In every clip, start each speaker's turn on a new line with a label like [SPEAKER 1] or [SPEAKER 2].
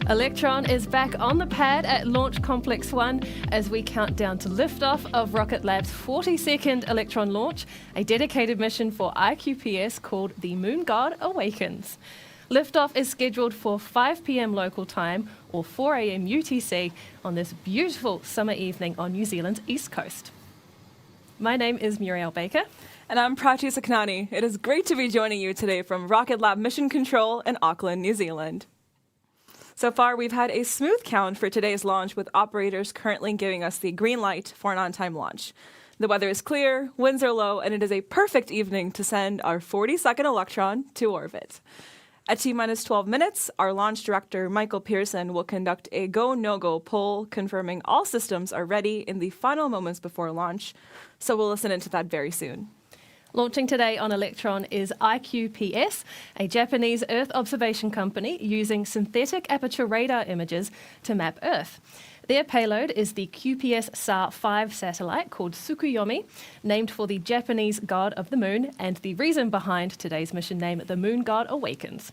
[SPEAKER 1] Electron is back on the pad at Launch Complex 1 as we count down to liftoff of Rocket Lab's 42nd Electron launch, a dedicated mission for iQPS called the Moon God Awakens. Liftoff is scheduled for 5 p.m. local time or 4 a.m. UTC on this beautiful summer evening on New Zealand's east coast. My name is Muriel Baker.
[SPEAKER 2] And I'm Prati Saknani. It is great to be joining you today from Rocket Lab Mission Control in Auckland, New Zealand. So far, we've had a smooth count for today's launch, with operators currently giving us the green light for an on-time launch. The weather is clear, winds are low, and it is a perfect evening to send our 42nd Electron to orbit. At T-minus 12 minutes, our launch director, Michael Pearson, will conduct a go-no-go poll, confirming all systems are ready in the final moments before launch. So we'll listen into that very soon.
[SPEAKER 1] Launching today on Electron is iQPS, a Japanese Earth observation company using synthetic aperture radar images to map Earth. Their payload is the QPS-SAR-5 satellite called TSUKUYOMI, named for the Japanese god of the moon and the reason behind today's mission name, the Moon God Awakens.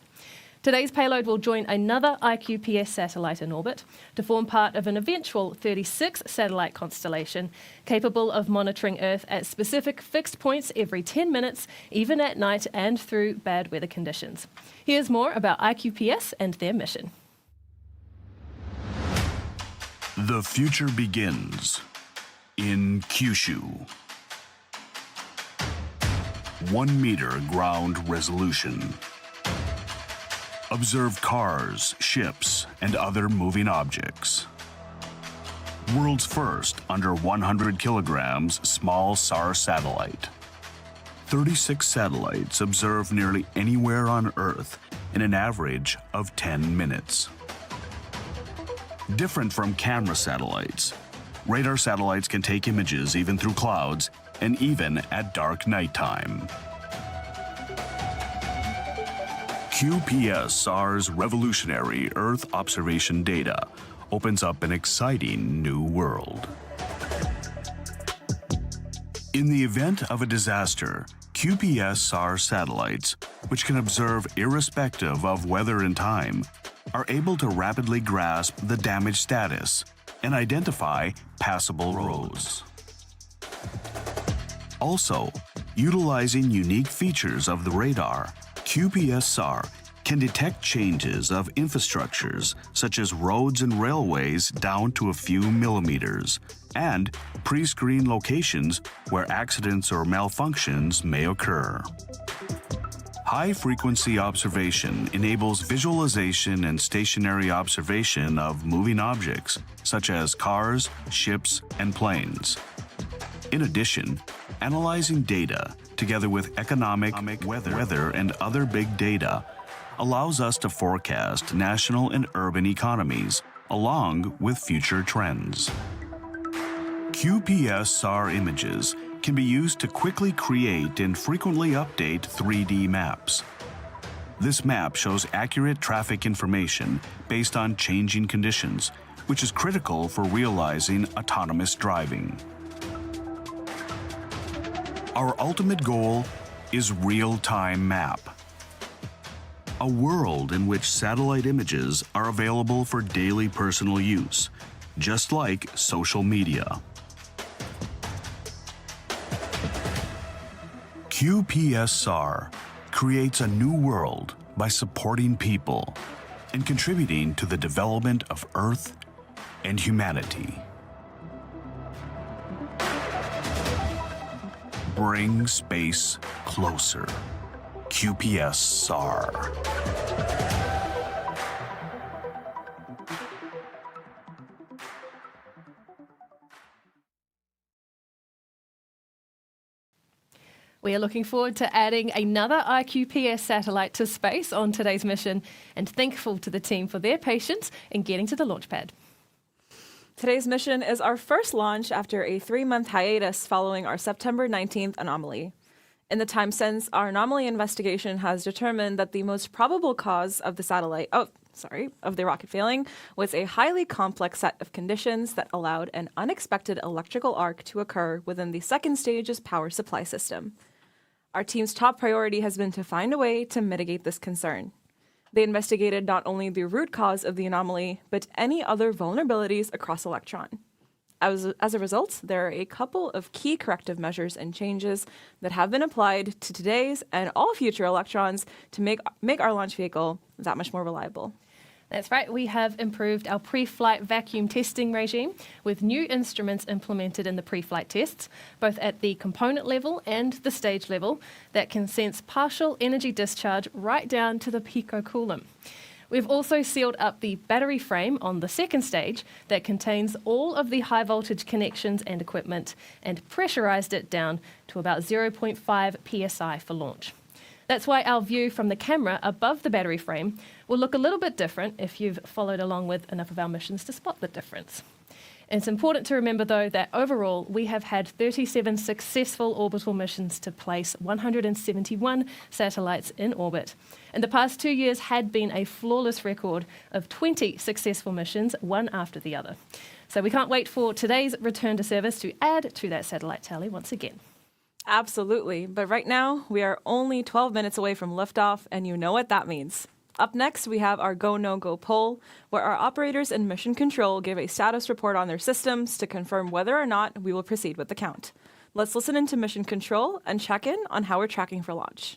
[SPEAKER 1] Today's payload will join another iQPS satellite in orbit to form part of an eventual 36 satellite constellation capable of monitoring Earth at specific fixed points every 10 minutes, even at night and through bad weather conditions. Here's more about iQPS and their mission.
[SPEAKER 3] The future begins in Q-shu. 1 meter ground resolution. Observe cars, ships, and other moving objects. World's first under 100 kilograms small SAR satellite. 36 satellites observe nearly anywhere on Earth in an average of 10 minutes. Different from camera satellites, radar satellites can take images even through clouds and even at dark nighttime. QPS-SAR's revolutionary Earth observation data opens up an exciting new world. In the event of a disaster, QPS-SAR satellites, which can observe irrespective of weather and time, are able to rapidly grasp the damage status and identify passable roads. Also, utilizing unique features of the radar, QPS-SAR can detect changes of infrastructures such as roads and railways down to a few millimeters, and pre-screen locations where accidents or malfunctions may occur. High-frequency observation enables visualization and stationary observation of moving objects such as cars, ships, and planes. In addition, analyzing data together with economic, weather, and other big data allows us to forecast national and urban economies along with future trends. QPS-SAR images can be used to quickly create and frequently update 3D maps. This map shows accurate traffic information based on changing conditions, which is critical for realizing autonomous driving. Our ultimate goal is real-time map. A world in which satellite images are available for daily personal use, just like social media. QPS-SAR creates a new world by supporting people and contributing to the development of Earth and humanity. Bring space closer. QPS-SAR.
[SPEAKER 1] We are looking forward to adding another iQPS satellite to space on today's mission and thankful to the team for their patience in getting to the launch pad.
[SPEAKER 2] Today's mission is our first launch after a 3-month hiatus following our September 19th anomaly. In the time since, our anomaly investigation has determined that the most probable cause of the rocket failing was a highly complex set of conditions that allowed an unexpected electrical arc to occur within the second stage's power supply system. Our team's top priority has been to find a way to mitigate this concern. They investigated not only the root cause of the anomaly, but any other vulnerabilities across Electron. As a result, there are a couple of key corrective measures and changes that have been applied to today's and all future Electrons to make our launch vehicle that much more reliable.
[SPEAKER 1] That's right, we have improved our pre-flight vacuum testing regime with new instruments implemented in the pre-flight tests, both at the component level and the stage level, that can sense partial energy discharge right down to the picocoulomb. We've also sealed up the battery frame on the second stage that contains all of the high voltage connections and equipment and pressurized it down to about 0.5 psi for launch. That's why our view from the camera above the battery frame will look a little bit different if you've followed along with enough of our missions to spot the difference. It's important to remember, though, that overall we have had 37 successful orbital missions to place 171 satellites in orbit. And the past 2 years had been a flawless record of 20 successful missions, one after the other. So we can't wait for today's return to service to add to that satellite tally once again.
[SPEAKER 2] Absolutely, but right now we are only 12 minutes away from liftoff, and you know what that means. Up next, we have our Go No Go poll, where our operators in Mission Control give a status report on their systems to confirm whether or not we will proceed with the count. Let's listen into Mission Control and check in on how we're tracking for launch.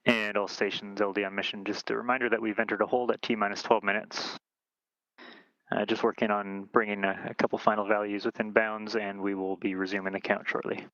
[SPEAKER 4] And all stations LD on mission. Just a reminder that we've entered a hold at T-minus 12 minutes. Just working on bringing a couple final values within bounds, and we will be resuming the count shortly.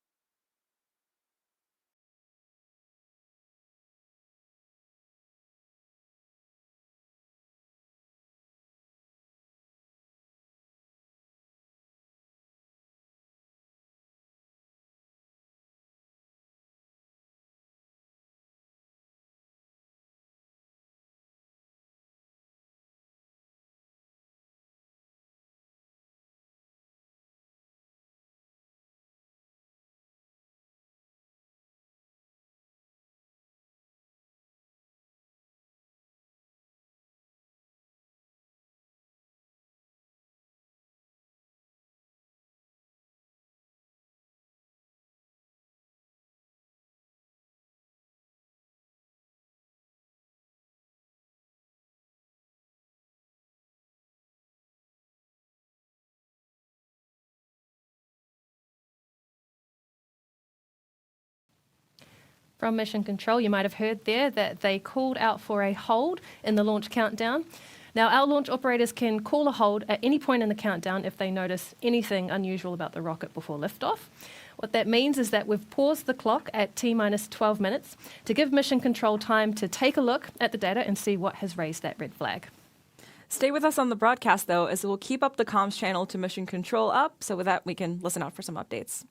[SPEAKER 1] From Mission Control, you might have heard there that they called out for a hold in the launch countdown. Now, our launch operators can call a hold at any point in the countdown if they notice anything unusual about the rocket before liftoff. What that means is that we've paused the clock at T-minus 12 minutes to give Mission Control time to take a look at the data and see what has raised that red flag.
[SPEAKER 2] Stay with us on the broadcast, though, as we'll keep up the comms channel to Mission Control up, so with that we can listen out for some updates.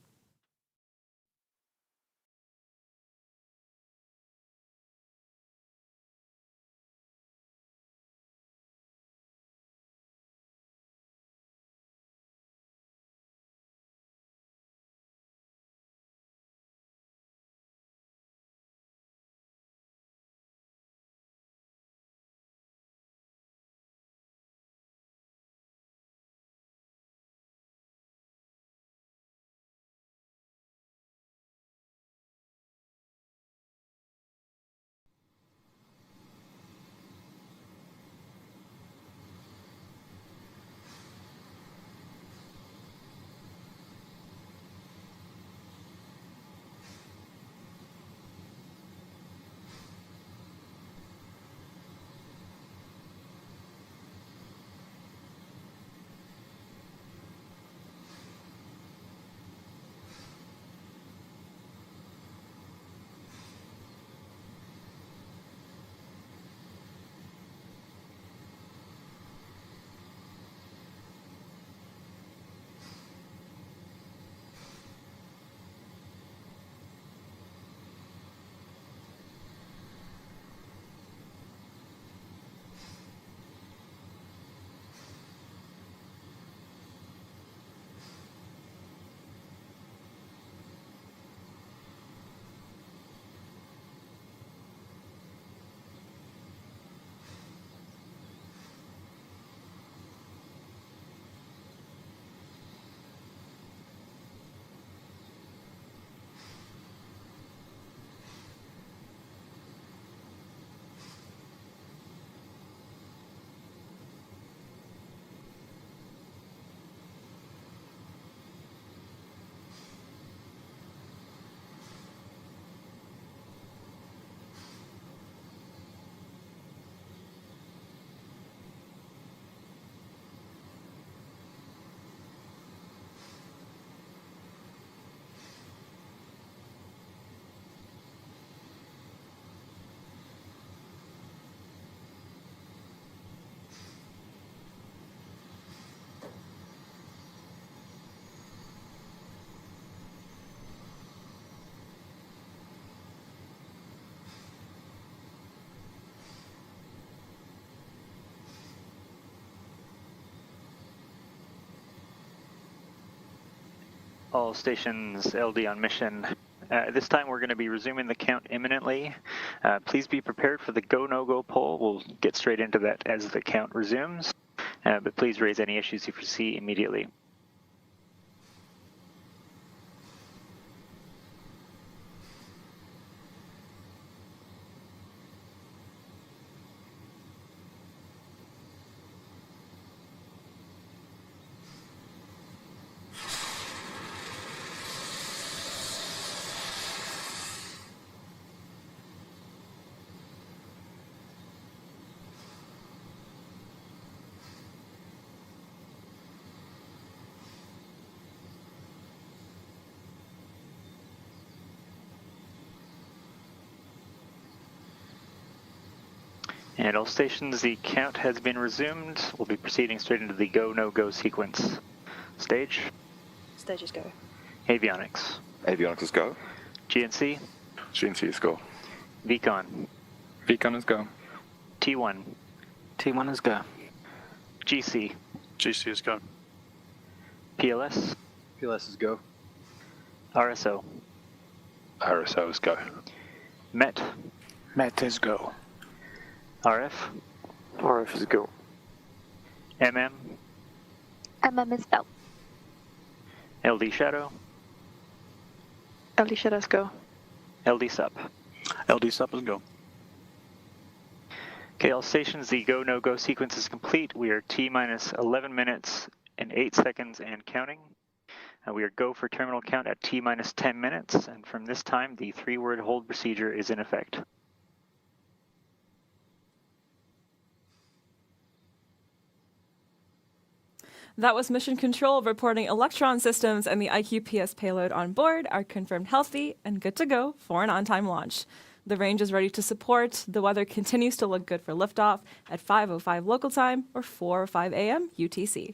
[SPEAKER 4] All stations LD on mission. This time we're going to be resuming the count imminently. Please be prepared for the go, no go poll. We'll get straight into that as the count resumes, but please raise any issues you foresee immediately. And all stations, the count has been resumed. We'll be proceeding straight into the go, no go sequence. Stage.
[SPEAKER 5] Stages go.
[SPEAKER 4] Avionics.
[SPEAKER 6] Avionics is go.
[SPEAKER 4] GNC.
[SPEAKER 6] GNC is go.
[SPEAKER 4] VCon.
[SPEAKER 6] VCon is go.
[SPEAKER 4] T1.
[SPEAKER 7] T1 is go.
[SPEAKER 4] GC.
[SPEAKER 8] GC is go.
[SPEAKER 4] PLS.
[SPEAKER 8] PLS is go.
[SPEAKER 4] RSO.
[SPEAKER 6] RSO is go.
[SPEAKER 4] MET.
[SPEAKER 7] MET is go.
[SPEAKER 4] RF.
[SPEAKER 7] RF is go.
[SPEAKER 4] MM.
[SPEAKER 9] is go.
[SPEAKER 4] LD Shadow.
[SPEAKER 5] LD Shadows go.
[SPEAKER 4] LD Sup.
[SPEAKER 8] LD sub is go.
[SPEAKER 4] Okay, all stations, the go, no go sequence is complete. We are T minus 11 minutes and 8 seconds and counting. We are go for terminal count at T minus 10 minutes, and from this time, the 3-word hold procedure is in effect.
[SPEAKER 2] That was Mission Control reporting Electron systems and the iQPS payload on board are confirmed healthy and good to go for an on-time launch. The range is ready to support. The weather continues to look good for liftoff at 5:05 local time or 4:05 a.m. UTC.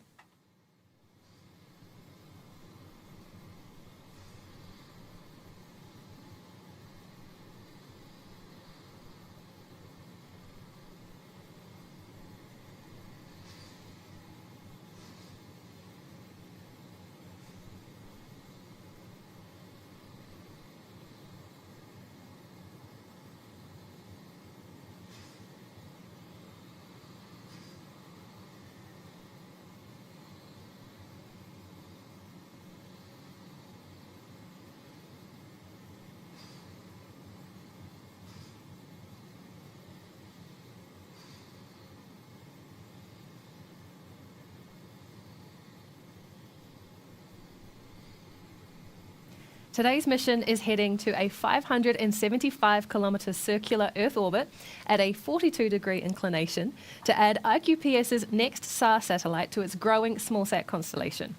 [SPEAKER 1] Today's mission is heading to a 575-kilometre circular Earth orbit at a 42-degree inclination to add iQPS's next SAR satellite to its growing smallsat constellation.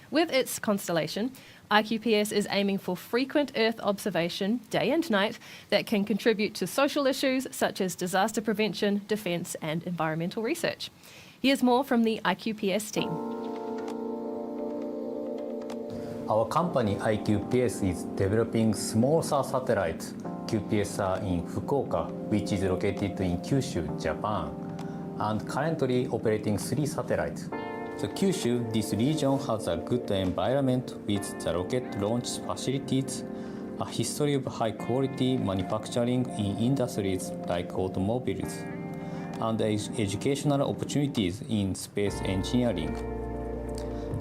[SPEAKER 1] With its constellation, iQPS is aiming for frequent Earth observation day and night that can contribute to social issues such as disaster prevention, defence and environmental research. Here's more from the iQPS team.
[SPEAKER 10] Our company iQPS is developing small SAR satellite QPSR in Fukuoka, which is located in Q-shu, Japan, and currently operating 3 satellites. The Q-shu, this region has a good environment with the rocket launch facilities, a history of high quality manufacturing in industries like automobiles, and educational opportunities in space engineering.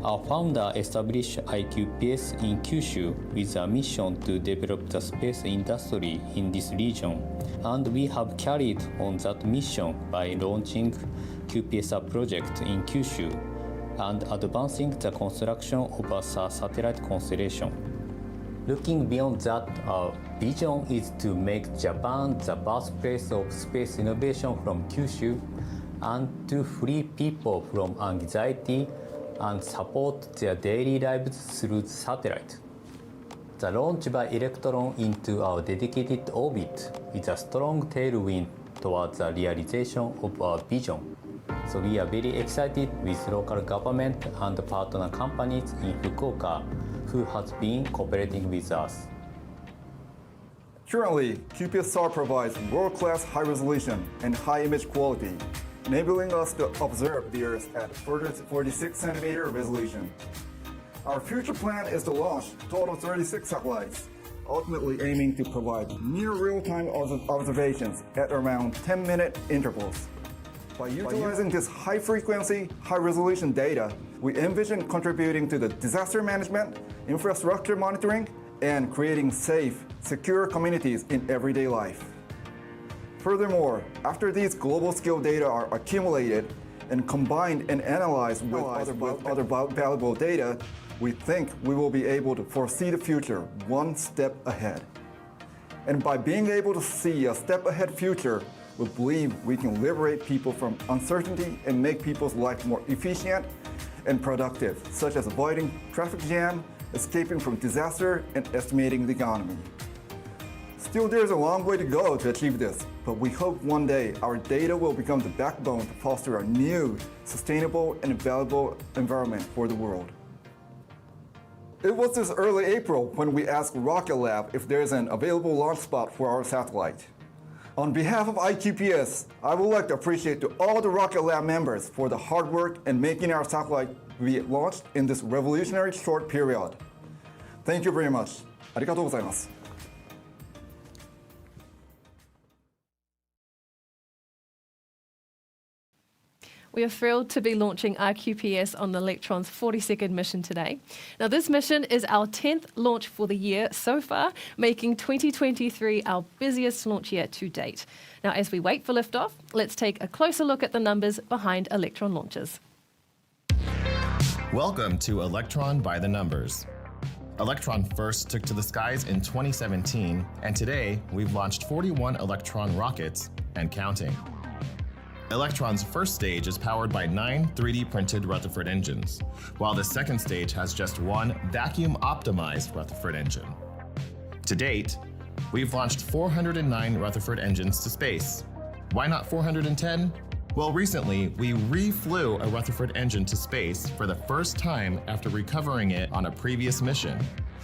[SPEAKER 10] Our founder established iQPS in Q-shu with a mission to develop the space industry in this region, and we have carried on that mission by launching QPSR project in Q-shu and advancing the construction of a satellite constellation. Looking beyond that, our vision is to make Japan the birthplace of space innovation from Q-shu and to free people from anxiety and support their daily lives through satellite. The launch by Electron into our dedicated orbit is a strong tailwind towards the realization of our vision. So we are very excited with local government and partner companies in Fukuoka who has been cooperating with us.
[SPEAKER 11] Currently, QPSR provides world-class high resolution and high image quality, enabling us to observe the Earth at 46 cm resolution. Our future plan is to launch a total of 36 satellites, ultimately aiming to provide near real-time observations at around 10-minute intervals. By utilizing this high-frequency, high-resolution data, we envision contributing to the disaster management, infrastructure monitoring, and creating safe, secure communities in everyday life. Furthermore, after these global-scale data are accumulated and combined and analyzed with other valuable data, we think we will be able to foresee the future one step ahead. And by being able to see a step-ahead future, we believe we can liberate people from uncertainty and make people's life more efficient and productive, such as avoiding traffic jam, escaping from disaster, and estimating the economy. Still, there's a long way to go to achieve this, but we hope one day our data will become the backbone to foster a new, sustainable, and valuable environment for the world. It was this early April when we asked Rocket Lab if there's an available launch spot for our satellite. On behalf of iQPS, I would like to appreciate to all the Rocket Lab members for the hard work in making our satellite be launched in this revolutionary short period. Thank you very much. ありがとうございます。
[SPEAKER 1] We are thrilled to be launching iQPS on the Electron's 42nd mission today. Now, this mission is our 10th launch for the year so far, making 2023 our busiest launch year to date. Now, as we wait for liftoff, let's take a closer look at the numbers behind Electron launches.
[SPEAKER 12] Welcome to Electron by the Numbers. Electron first took to the skies in 2017, and today we've launched 41 Electron rockets and counting. Electron's first stage is powered by 9 3D printed Rutherford engines, while the second stage has just one vacuum-optimized Rutherford engine. To date, we've launched 409 Rutherford engines to space. Why not 410? Well, recently, we re-flew a Rutherford engine to space for the first time after recovering it on a previous mission.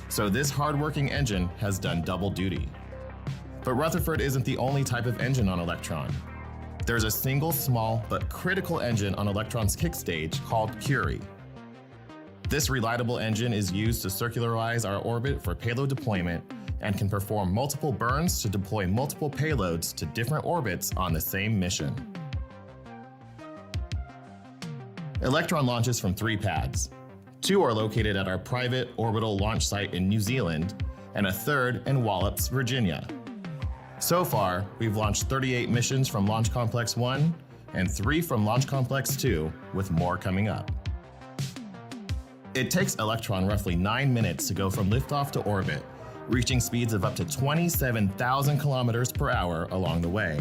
[SPEAKER 12] So this hard-working engine has done double duty. But Rutherford isn't the only type of engine on Electron. There's a single small but critical engine on Electron's kick stage called Curie. This reliable engine is used to circularize our orbit for payload deployment and can perform multiple burns to deploy multiple payloads to different orbits on the same mission. Electron launches from 3 pads. 2 are located at our private orbital launch site in New Zealand, and a third in Wallops, Virginia. So far, we've launched 38 missions from Launch Complex 1 and 3 from Launch Complex 2, with more coming up. It takes Electron roughly 9 minutes to go from liftoff to orbit, reaching speeds of up to 27,000 kilometers per hour along the way.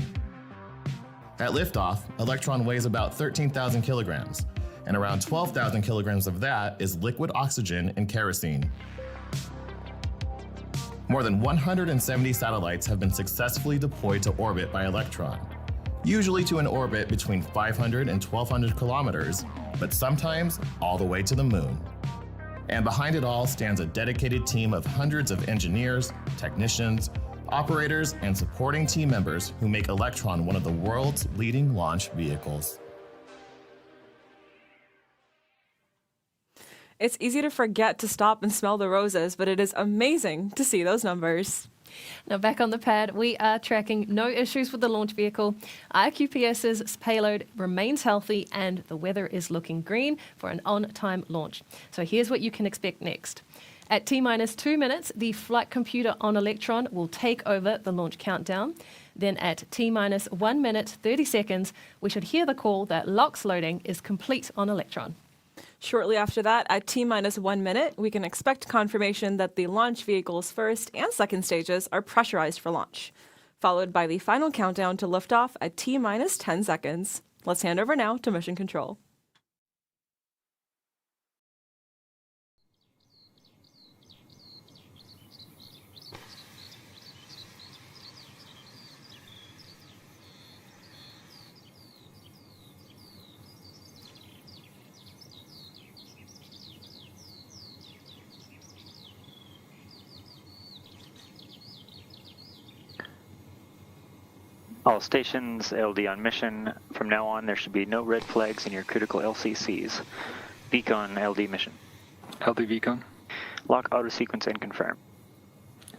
[SPEAKER 12] At liftoff, Electron weighs about 13,000 kilograms, and around 12,000 kilograms of that is liquid oxygen and kerosene. More than 170 satellites have been successfully deployed to orbit by Electron, usually to an orbit between 500 and 1,200 kilometers, but sometimes all the way to the moon. And behind it all stands a dedicated team of hundreds of engineers, technicians, operators, and supporting team members who make Electron one of the world's leading launch vehicles.
[SPEAKER 2] It's easy to forget to stop and smell the roses, but it is amazing to see those numbers.
[SPEAKER 1] Now, back on the pad, we are tracking no issues with the launch vehicle. iQPS's payload remains healthy, and the weather is looking green for an on-time launch. So here's what you can expect next. At T-minus 2 minutes, the flight computer on Electron will take over the launch countdown. Then at T-minus 1 minute 30 seconds, we should hear the call that LOX loading is complete on Electron.
[SPEAKER 2] Shortly after that, at T-minus 1 minute, we can expect confirmation that the launch vehicle's first and second stages are pressurized for launch, followed by the final countdown to liftoff at T-minus 10 seconds. Let's hand over now to Mission Control.
[SPEAKER 4] All stations, LD on mission. From now on, there should be no red flags in your critical LCCs. Beacon LD mission.
[SPEAKER 6] LD Vicon.
[SPEAKER 4] Lock auto sequence and confirm.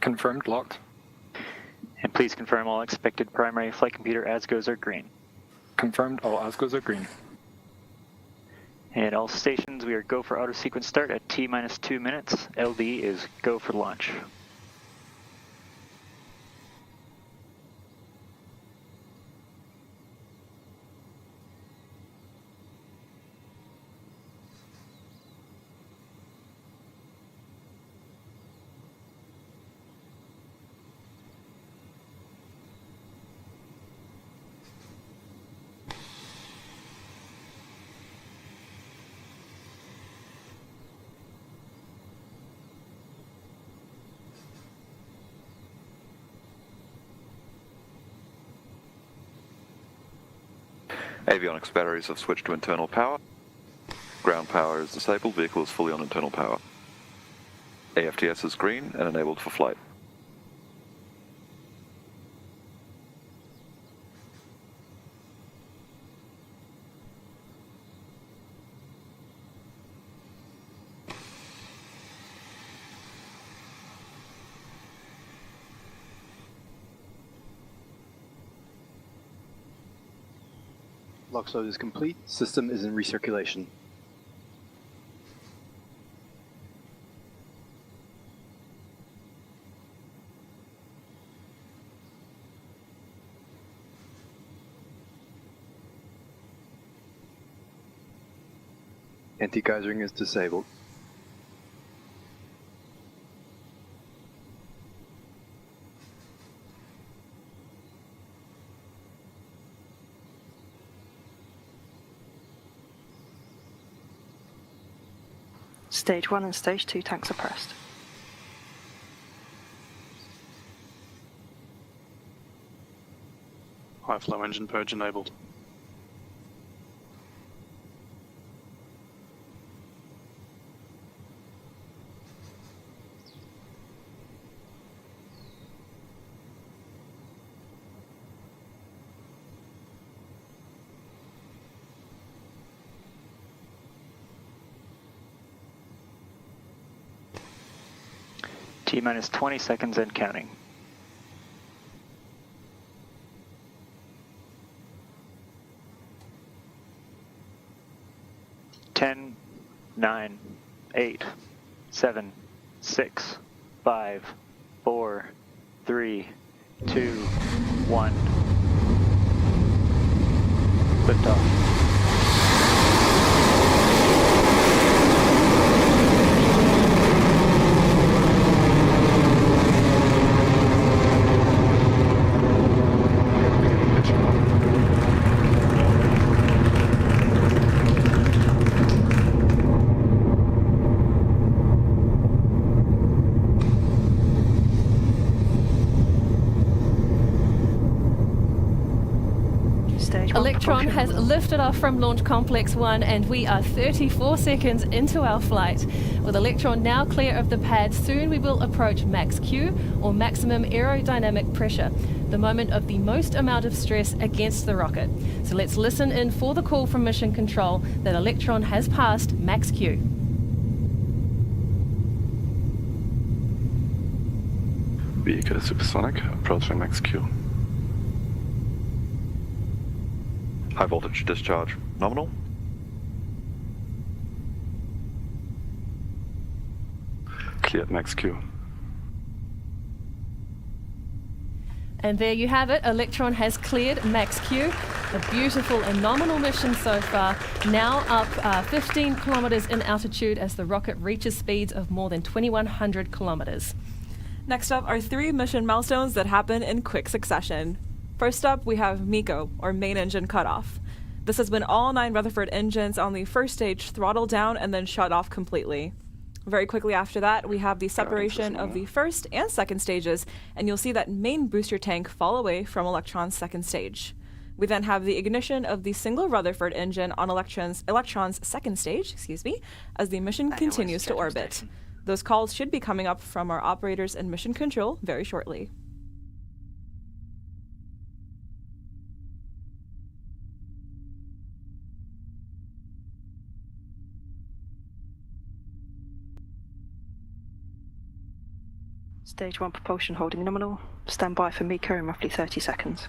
[SPEAKER 6] Confirmed, locked.
[SPEAKER 4] And please confirm all expected primary flight computer ASGOs are green.
[SPEAKER 6] Confirmed, all ASGOs are green.
[SPEAKER 4] And all stations, we are go for auto sequence start at T-minus 2 minutes. LD is go for launch.
[SPEAKER 13] Avionics batteries have switched to internal power. Ground power is disabled, vehicle is fully on internal power. AFTS is green and enabled for flight.
[SPEAKER 8] LOX load is complete. System is in recirculation. Anti-geysering is disabled.
[SPEAKER 5] Stage 1 and Stage 2 tanks are pressed.
[SPEAKER 8] High flow engine purge enabled.
[SPEAKER 4] T-minus 20 seconds and counting. Ten, 9, 8, 7, 6, 5, 4, 3, 2, 1. Liftoff.
[SPEAKER 1] Electron has lifted off from Launch Complex 1 and we are 34 seconds into our flight. With Electron now clear of the pad, soon we will approach max Q, or maximum aerodynamic pressure, the moment of the most amount of stress against the rocket. So let's listen in for the call from Mission Control that Electron has passed max Q.
[SPEAKER 6] Vehicle is supersonic, approaching max Q.
[SPEAKER 13] High voltage discharge nominal.
[SPEAKER 6] Cleared max Q.
[SPEAKER 1] And there you have it, Electron has cleared max Q. A beautiful and nominal mission so far, now up 15 kilometers in altitude as the rocket reaches speeds of more than 2,100 kilometers.
[SPEAKER 2] Next up are 3 mission milestones that happen in quick succession. First up, we have MECO, or main engine cutoff. This is when all 9 Rutherford engines on the first stage throttle down and then shut off completely. Very quickly after that, we have the separation of the first and second stages, and you'll see that main booster tank fall away from Electron's second stage. We then have the ignition of the single Rutherford engine on Electron's second stage, as the mission continues to orbit. Those calls should be coming up from our operators and mission control very shortly.
[SPEAKER 5] Stage 1 propulsion holding nominal. Stand by for MECO in roughly 30 seconds.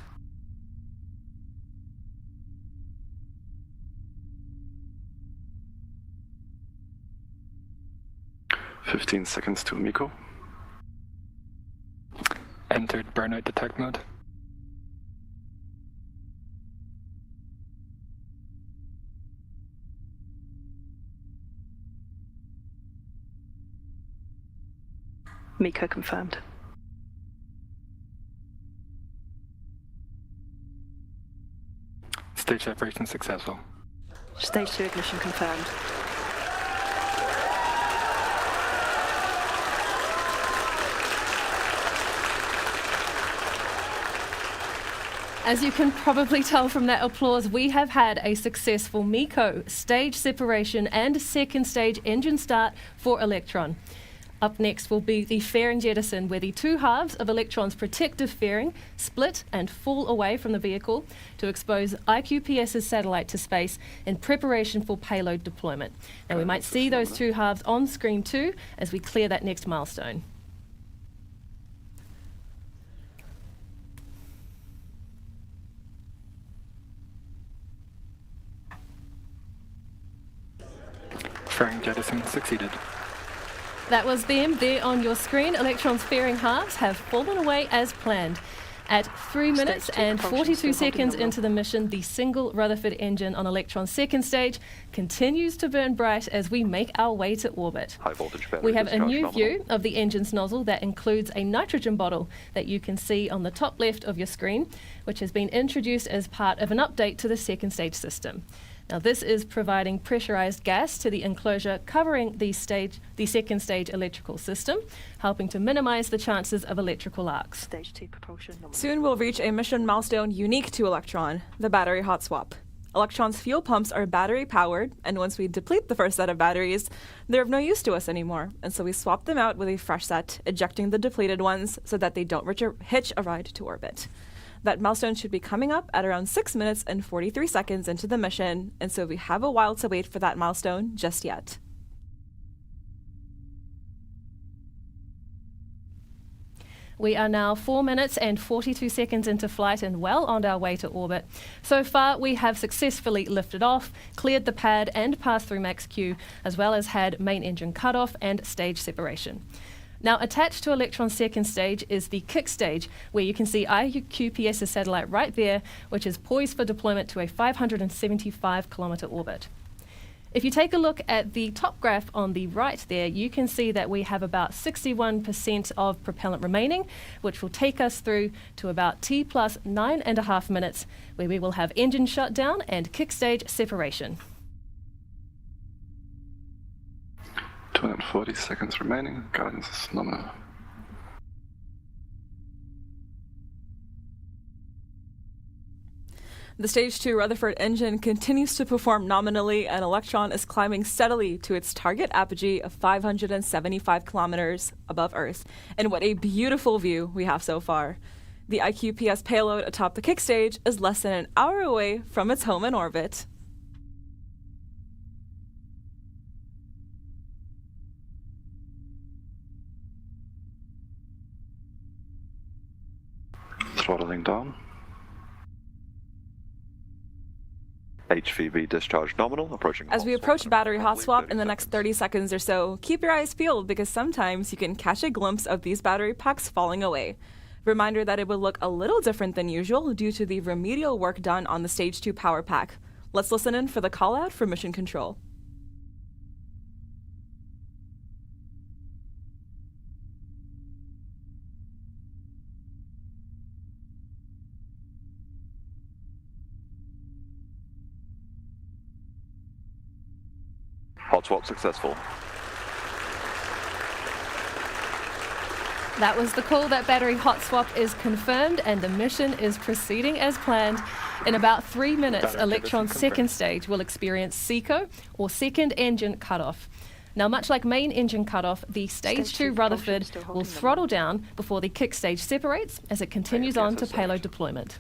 [SPEAKER 6] "15 seconds to MECO.
[SPEAKER 7] Entered burnout detect mode.
[SPEAKER 5] MECO confirmed.
[SPEAKER 7] Stage separation successful.
[SPEAKER 5] Stage 2 ignition confirmed.
[SPEAKER 1] As you can probably tell from that applause, we have had a successful MECO, stage separation and second stage engine start for Electron. Up next will be the fairing jettison, where the two halves of Electron's protective fairing split and fall away from the vehicle to expose iQPS's satellite to space in preparation for payload deployment. Now we might see those two halves on screen too as we clear that next milestone.
[SPEAKER 7] Fairing jettison succeeded.
[SPEAKER 1] That was them there on your screen. Electron's fairing halves have fallen away as planned. At 3 minutes and 42 seconds into the mission, the single Rutherford engine on Electron's second stage continues to burn bright as we make our way to orbit.
[SPEAKER 13] High voltage battery
[SPEAKER 1] We have a
[SPEAKER 13] discharge
[SPEAKER 1] new
[SPEAKER 13] nominal.
[SPEAKER 1] view of the engine's nozzle that includes a nitrogen bottle that you can see on the top left of your screen, which has been introduced as part of an update to the second stage system. Now this is providing pressurized gas to the enclosure covering the second stage electrical system, helping to minimize the chances of electrical arcs.
[SPEAKER 5] Stage 2 propulsion nominal.
[SPEAKER 2] Soon we'll reach a mission milestone unique to Electron, the battery hot swap. Electron's fuel pumps are battery powered, and once we deplete the first set of batteries, they're of no use to us anymore. And so we swap them out with a fresh set, ejecting the depleted ones so that they don't hitch a ride to orbit. That milestone should be coming up at around 6 minutes and 43 seconds into the mission, and so we have a while to wait for that milestone just yet.
[SPEAKER 1] We are now 4 minutes and 42 seconds into flight and well on our way to orbit. So far, we have successfully lifted off, cleared the pad and passed through max Q, as well as had main engine cutoff and stage separation. Now, attached to Electron's second stage is the kick stage, where you can see iQPS's satellite right there, which is poised for deployment to a 575-kilometer orbit. If you take a look at the top graph on the right there, you can see that we have about 61% of propellant remaining, which will take us through to about T plus 9.5 minutes, where we will have engine shutdown and kick stage separation.
[SPEAKER 6] 240 seconds remaining. Guidance is nominal.
[SPEAKER 2] The Stage 2 Rutherford engine continues to perform nominally, and Electron is climbing steadily to its target apogee of 575 kilometers above Earth. And what a beautiful view we have so far. The iQPS payload atop the kick stage is less than an hour away from its home in orbit.
[SPEAKER 6] Throttling down.
[SPEAKER 13] HVB discharge nominal, approaching.
[SPEAKER 2] As we approach battery hot swap in the next 30 seconds or so, keep your eyes peeled because sometimes you can catch a glimpse of these battery packs falling away. Reminder that it would look a little different than usual due to the remedial work done on the Stage 2 power pack. Let's listen in for the call out for mission control.
[SPEAKER 13] Hot swap successful.
[SPEAKER 1] That was the call. That battery hot swap is confirmed and the mission is proceeding as planned. In about 3 minutes, Electron's second stage will experience SECO, or second engine cutoff. Now, much like main engine cutoff, the Stage 2 Rutherford will throttle down before the kick stage separates as it continues on to payload deployment.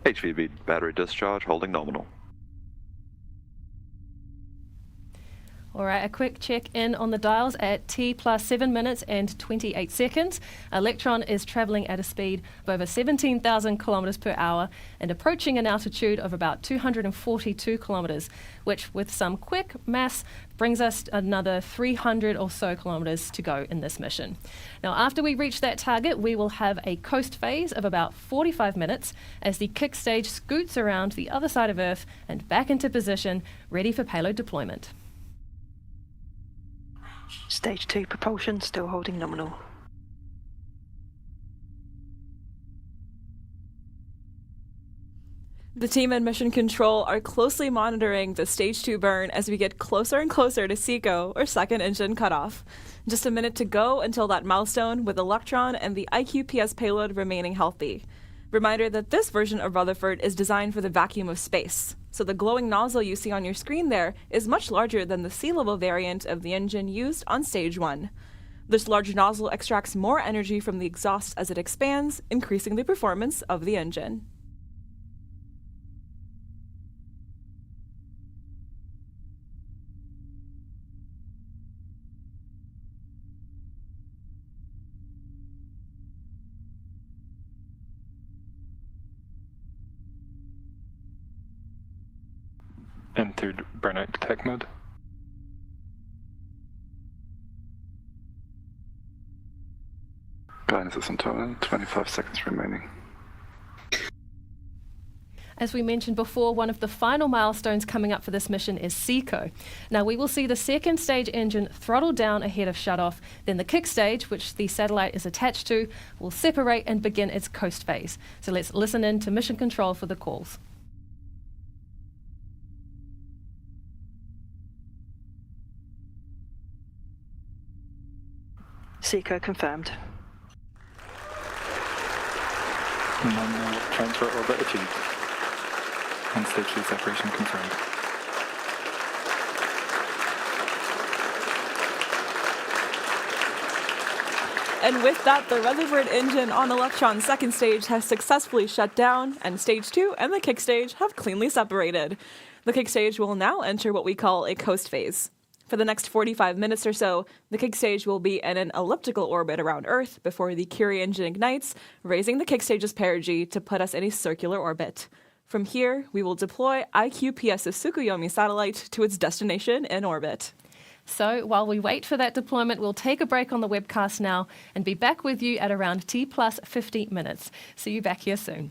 [SPEAKER 13] HVB battery discharge holding nominal.
[SPEAKER 1] All right, a quick check in on the dials at T plus 7 minutes and 28 seconds. Electron is travelling at a speed of over 17,000 kilometres per hour and approaching an altitude of about 242 kilometres, which with some quick maths brings us another 300 or so kilometres to go in this mission. Now, after we reach that target, we will have a coast phase of about 45 minutes as the kick stage scoots around the other side of Earth and back into position, ready for payload deployment.
[SPEAKER 5] Stage 2 propulsion still holding nominal.
[SPEAKER 2] The team and Mission Control are closely monitoring the Stage 2 burn as we get closer and closer to SECO, or second engine cutoff. Just a minute to go until that milestone, with Electron and the iQPS payload remaining healthy. Reminder that this version of Rutherford is designed for the vacuum of space, so the glowing nozzle you see on your screen there is much larger than the sea-level variant of the engine used on Stage 1. This large nozzle extracts more energy from the exhaust as it expands, increasing the performance of the engine.
[SPEAKER 7] Entered burnout detect mode.
[SPEAKER 6] Guidance system total, 25 seconds remaining.
[SPEAKER 1] As we mentioned before, one of the final milestones coming up for this mission is SECO. Now, we will see the second stage engine throttle down ahead of shutoff, then the kick stage, which the satellite is attached to, will separate and begin its coast phase. So let's listen in to Mission Control for the calls.
[SPEAKER 5] SECO confirmed.
[SPEAKER 7] Nominal transfer orbit achieved. And stage 2 separation confirmed.
[SPEAKER 2] And with that, the Rutherford engine on Electron's second stage has successfully shut down, and Stage 2 and the kick stage have cleanly separated. The kick stage will now enter what we call a coast phase. For the next 45 minutes or so, the kick stage will be in an elliptical orbit around Earth before the Curie engine ignites, raising the kick stage's perigee to put us in a circular orbit. From here, we will deploy iQPS's TSUKUYOMI satellite to its destination in orbit.
[SPEAKER 1] So while we wait for that deployment, we'll take a break on the webcast now and be back with you at around T plus 50 minutes. See you back here soon.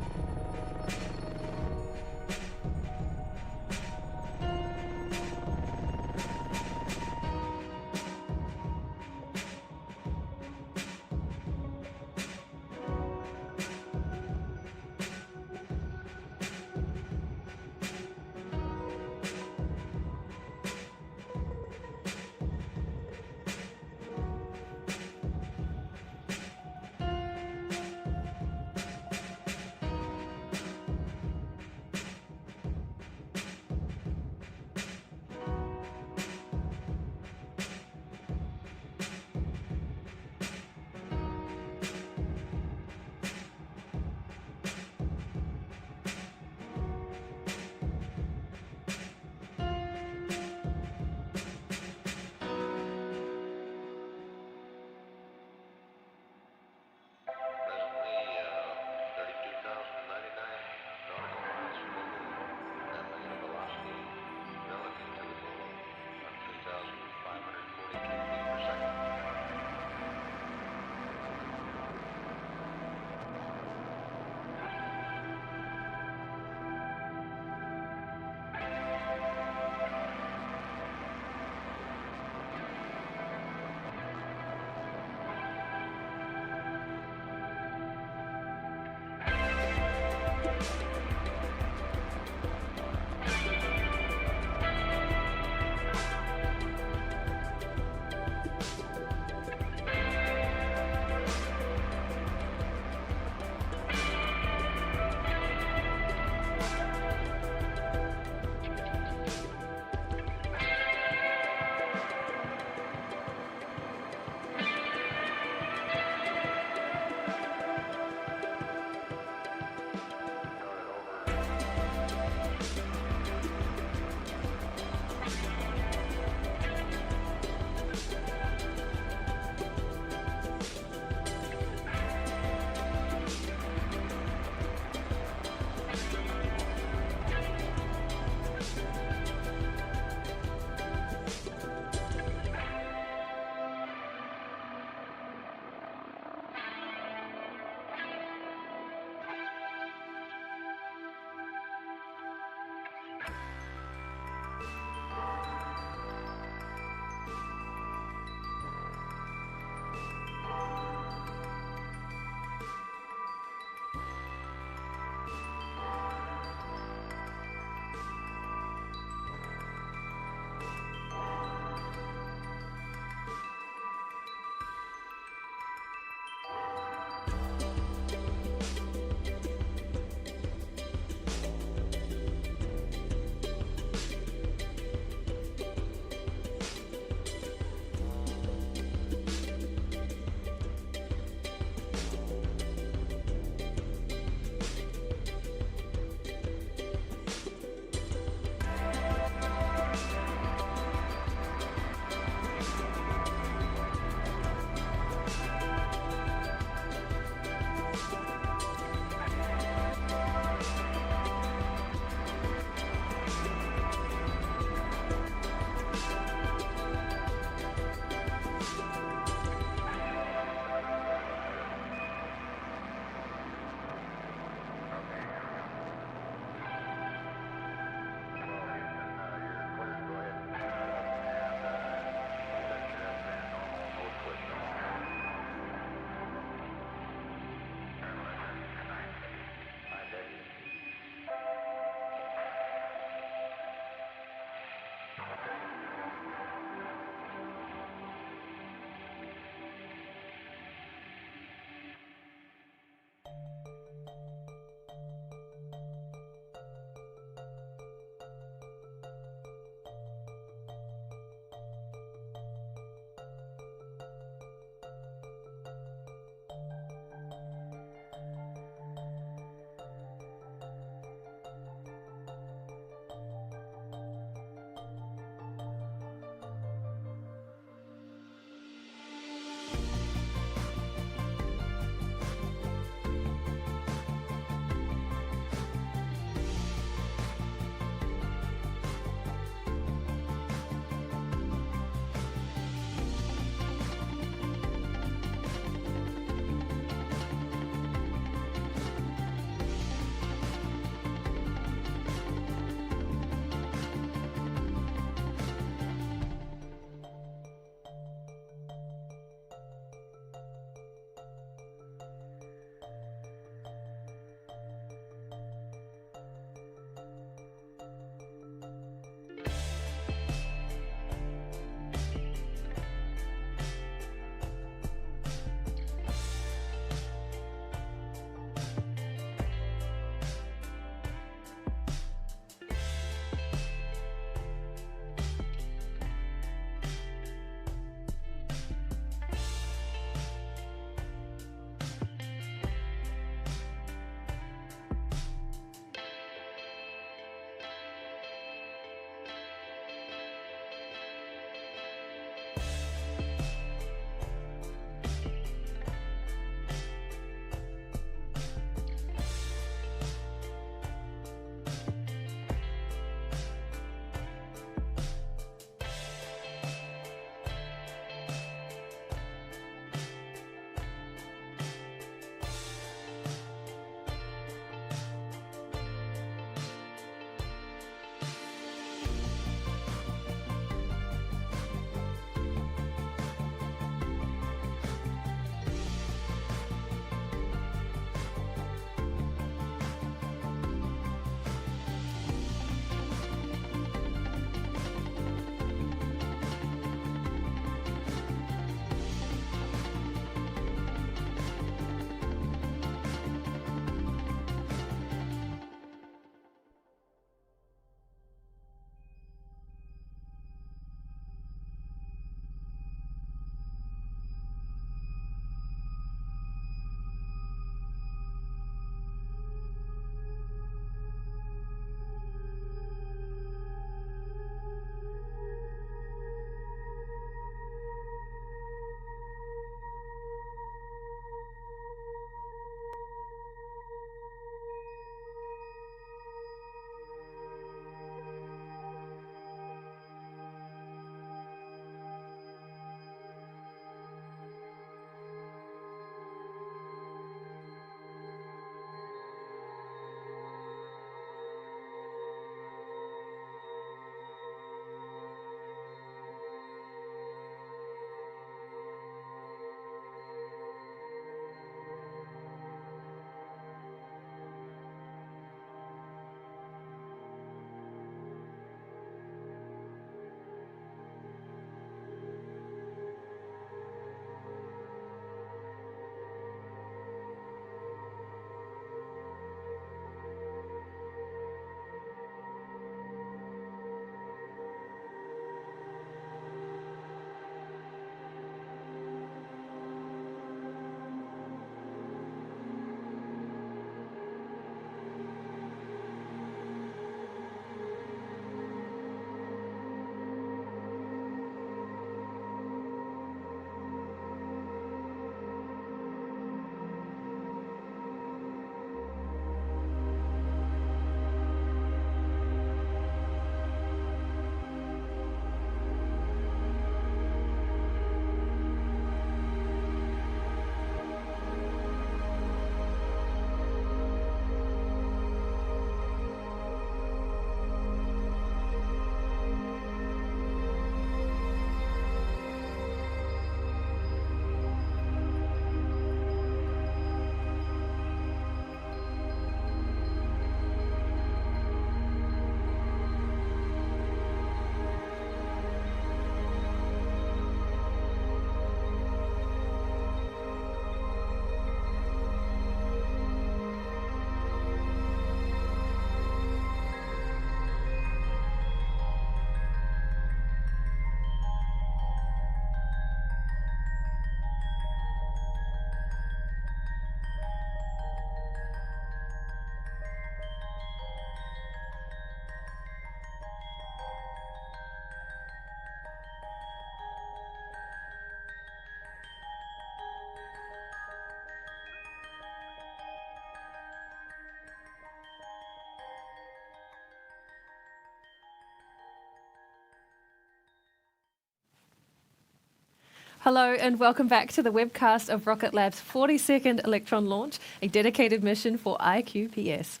[SPEAKER 1] Hello and welcome back to the webcast of Rocket Lab's 42nd Electron launch, a dedicated mission for iQPS.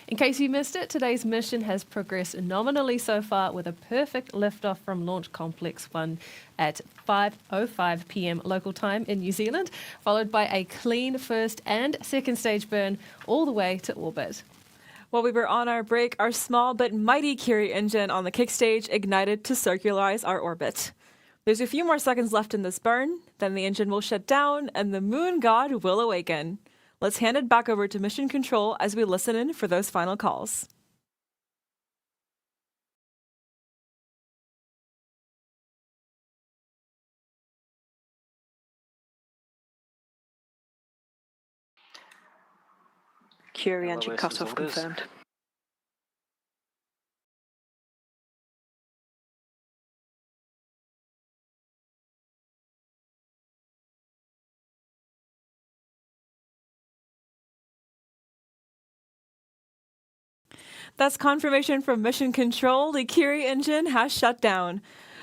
[SPEAKER 1] In case you missed it, today's mission has progressed nominally so far with a perfect liftoff from Launch Complex 1 at 5:05 p.m. local time in New Zealand, followed by a clean first and second stage burn all the way to orbit.
[SPEAKER 2] While we were on our break, our small but mighty Curie engine on the kick stage ignited to circularize our orbit. There's a few more seconds left in this burn, then the engine will shut down and the Moon God will awaken. Let's hand it back over to Mission Control as we listen in for those final calls.
[SPEAKER 5] Curie engine cutoff confirmed.
[SPEAKER 2] That's confirmation from Mission Control. The Curie engine has shut down.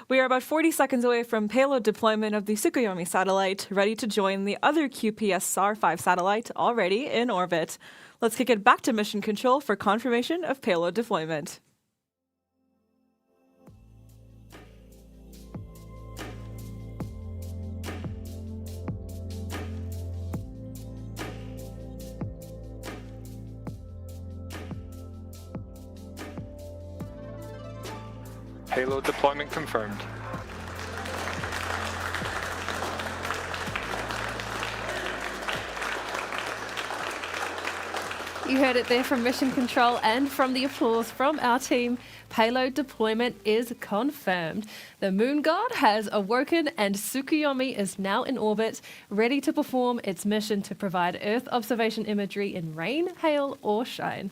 [SPEAKER 2] We are about 40 seconds away from payload deployment of the TSUKUYOMI satellite, ready to join the other QPS SAR-5 satellite already in orbit. Let's kick it back to Mission Control for confirmation of payload deployment.
[SPEAKER 7] Payload deployment confirmed.
[SPEAKER 1] You heard it there from Mission Control and from the applause from our team. Payload deployment is confirmed. The Moon God has awoken and TSUKUYOMI is now in orbit, ready to perform its mission to provide Earth observation imagery in rain, hail or shine.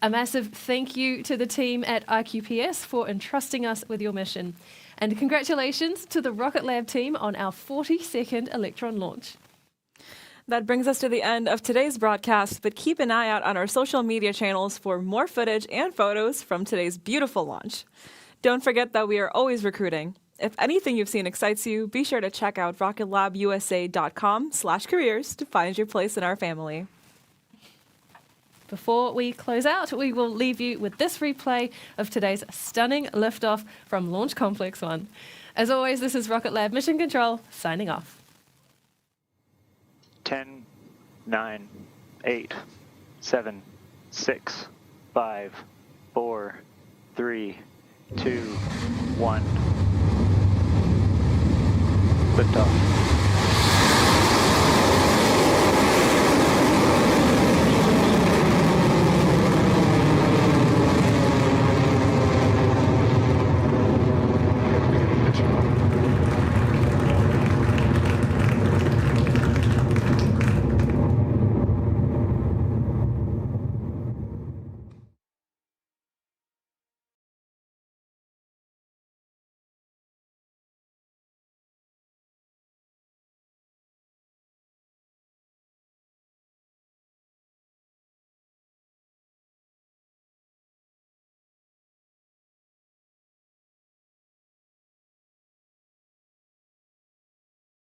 [SPEAKER 1] A massive thank you to the team at iQPS for entrusting us with your mission. And congratulations to the Rocket Lab team on our 42nd Electron launch.
[SPEAKER 2] That brings us to the end of today's broadcast, but keep an eye out on our social media channels for more footage and photos from today's beautiful launch. Don't forget that we are always recruiting. If anything you've seen excites you, be sure to check out rocketlabusa.com/careers to find your place in our family.
[SPEAKER 1] Before we close out, we will leave you with this replay of today's stunning liftoff from Launch Complex 1. As always, this is Rocket Lab Mission Control, signing off.
[SPEAKER 4] 10, 9, 8, 7, 6, 5, 4, 3, 2, 1. Liftoff.